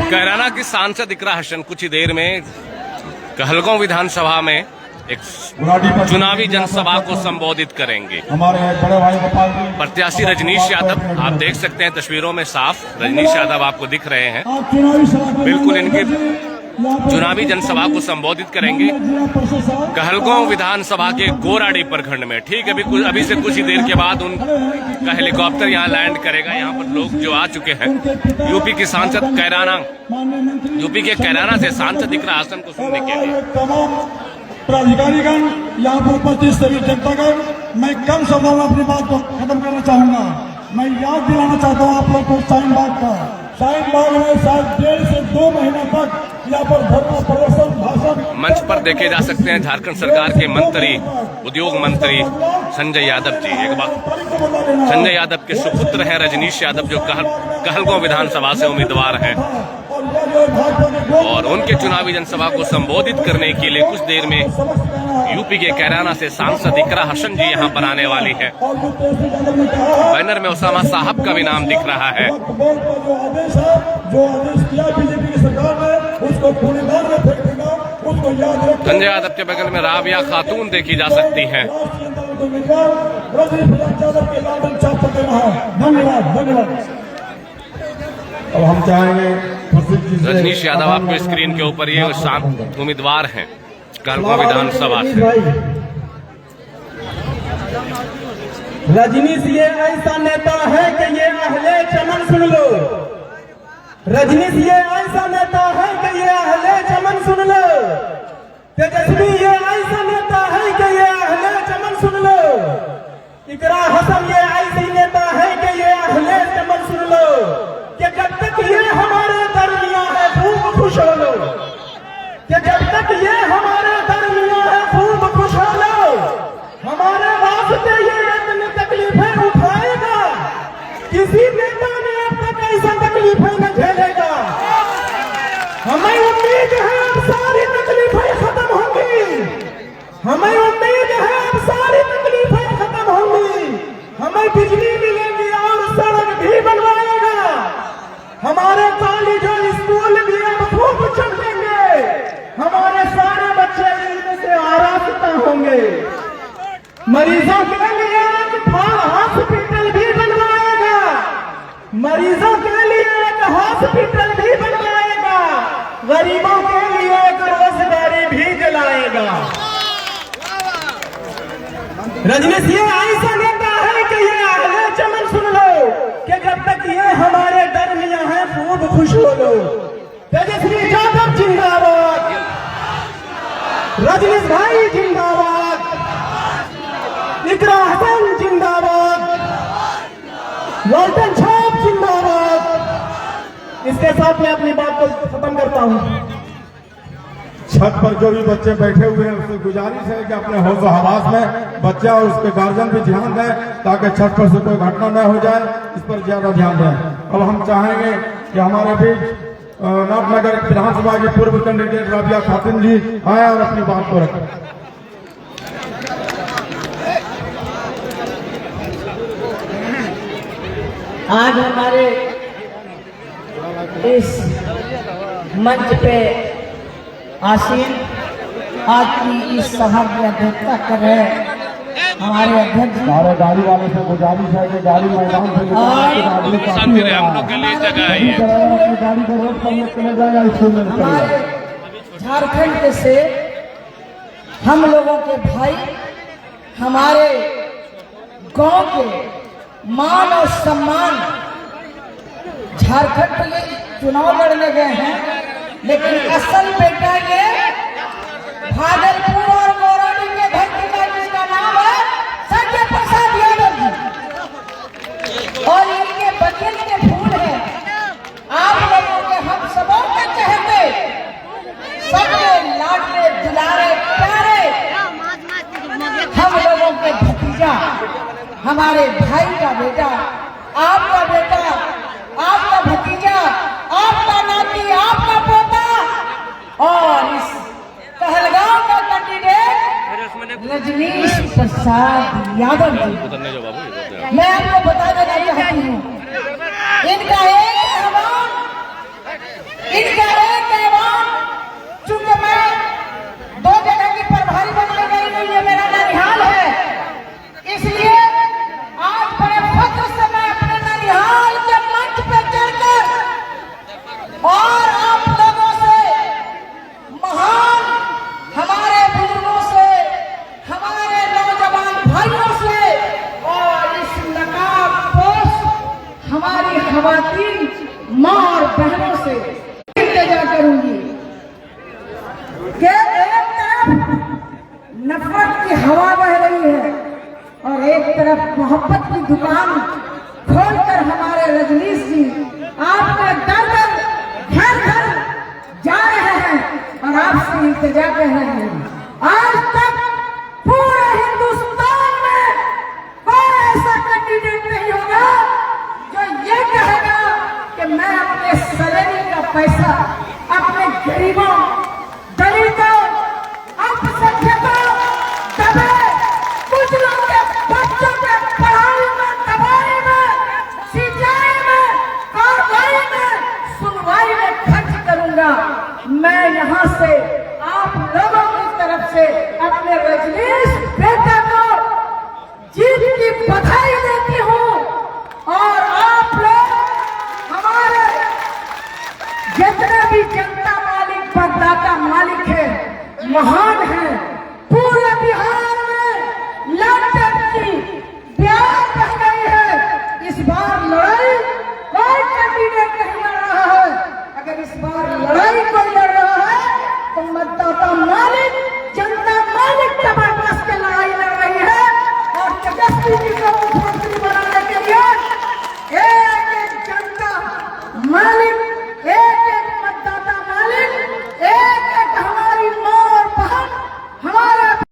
कैराना की सांसद इकरा हसन कुछ ही देर में कहलगांव विधानसभा में एक चुनावी जनसभा को संबोधित करेंगे। हमारे बड़े भाई गोपाल जी, प्रत्याशी रजनीश यादव, आप देख सकते हैं तस्वीरों में साफ रजनीश यादव आपको दिख रहे हैं। बिल्कुल इनकी चुनावी जनसभा को संबोधित करेंगे कहलगांव विधानसभा के गोराडी प्रखंड में। ठीक है, अभी से कुछ ही देर के बाद उनका हेलीकॉप्टर यहां लैंड करेगा। यहां पर लोग जो आ चुके हैं, यूपी की सांसद कैराना, यूपी के कैराना से सांसद इकरा हसन को सुनने के लिए। तमाम प्राधिकारीगण, यहाँ पर उपस्थित सभी जनतागण, मैं कम शब्दों में अपनी बात को खत्म करना चाहूंगा। मैं याद दिलाना चाहता हूँ आप लोग को शाहीन बाग का। शाहीन बाग में शायद 1.5 से 2 महीने तक यहाँ पर धरना प्रदर्शन भाषण मंच पर देखे जा सकते हैं झारखंड सरकार के मंत्री, उद्योग मंत्री संजय यादव जी। एक बार संजय यादव के सुपुत्र हैं रजनीश यादव, जो कहलगांव विधानसभा से उम्मीदवार हैं, और उनके चुनावी जनसभा को संबोधित करने के लिए कुछ देर में यूपी के कैराना से सांसद इकरा हसन जी यहां पर आने वाली है। बैनर में उसामा साहब का भी नाम दिख रहा है। संजय यादव के बगल में राबिया खातून देखी जा सकती हैं। अब हम चाहेंगे रजनीश यादव आपको स्क्रीन के ऊपर ये उम्मीदवार हैं कहलगांव विधानसभा से। रजनीश ये ऐसा नेता है कि ये अहले चमन सुन लो। रजनीश ये ऐसा नेता है कि ये अहले चमन सुन लो। तेजस्वी ये ऐसा नेता है कि ये अहले चमन सुन लो। इकरा हसन ये ऐसी नेता है कि ये अहले चमन सुन लो। कि जब तक ये हमारे दरमियां है खूब खुश हो लो। कि जब तक ये हमारे दरमियां है खूब खुश हो लो। हमारे वास्ते ये इतनी तकलीफें उठाएगा, किसी नेता ने अब तक ऐसा तकलीफें न झेलेगा। हमें उम्मीद है अब सारी तकलीफें खत्म होंगी। हमें उम्मीद है अब सारी तकलीफें खत्म होंगी। हमें बिजली मिलेगी और सड़क भी बनवाएगा। हमारे कॉलेजों स्कूल भी अब खूब चलेंगे। हमारे सारे बच्चे इनमें से आरास्ता होंगे। मरीजों के लिए एक हॉस्पिटल भी बनवाएगा। मरीजों के लिए एक हॉस्पिटल भी बनवाएगा। गरीबों के लिए एक रोजगारी भी दिलाएगा। रजनीश ये ऐसा नेता है कि ये अहले चमन सुन लो। कि जब तक ये हमारे दरमियां हैं खूब खुश हो लो। तेजस्वी यादव जिंदाबाद, रजनीश भाई जिंदाबाद, इकरा हसन जिंदाबाद, लालटेन छाप जिंदाबाद। इसके साथ मैं अपनी बात को खत्म करता हूँ। छत पर जो भी बच्चे बैठे हुए हैं उससे गुजारिश है कि अपने हौसला हवास में बच्चा और उसके गार्जियन भी ध्यान दें, ताकि छत पर से कोई घटना न हो जाए। इस पर ज्यादा ध्यान दें। अब हम चाहेंगे कि हमारे बीच नाथनगर विधानसभा की पूर्व कैंडिडेट राबिया खातून जी आए और अपनी बात को रखें। आज हमारे इस मंच पे आसीन आज की इस सभा की अध्यक्षता कर रहे हमारे अध्यक्ष, हमारे गाड़ी वाले से गुजारिश है कि गाड़ी मैदान से हम लोग के लिए जगह है। गाड़ी को रोड पर चले जाए या स्कूल में चले जाए। झारखंड से हम लोगों के भाई हमारे गांव के मान और सम्मान झारखंड के लिए चुनाव लड़ने गए हैं, लेकिन असल बेटा ये भागलपुर और गोराडी के धरती का जिसका नाम है संजय प्रसाद यादव जी, और इनके बचन के फूल हैं। आप लोगों के हम सबों के चहेते, सबके लाडले दुलारे प्यारे, हम लोगों के भतीजा, हमारे भाई का बेटा, आपका बेटा, आपका भतीजा, आपका नाती, आपका पोता, और इस कहलगांव का कैंडिडेट रजनीश प्रसाद यादव जी। मैं आपको बता देना चाहती हूँ, इनका एक आह्वान माँ और बहनों से इल्तिजा करूंगी कि एक तरफ नफरत की हवा बह रही है और एक तरफ मोहब्बत की दुकान खोलकर हमारे रजनीश जी आपका दर दर घर घर जा रहे हैं और आपसे इल्तिजा कह रहे हैं। आज तक पूरे हिंदुस्तान में कोई ऐसा कैंडिडेट नहीं होगा जो ये कहेगा कि मैं अपने सैलरी का पैसा अपने गरीबों, दलितों, अल्पसंख्यकों, दबे कुचलों के बच्चों के पढ़ाई में, दवाई में, सिंचाई में, कार्रवाई में, सुनवाई में खर्च करूंगा। मैं यहाँ से आप लोगों की तरफ से अपने रजनीश बेटा को जीत की बधाई देती हूँ और आप लोग हमारे जितने भी जनता मालिक, मतदाता मालिक है,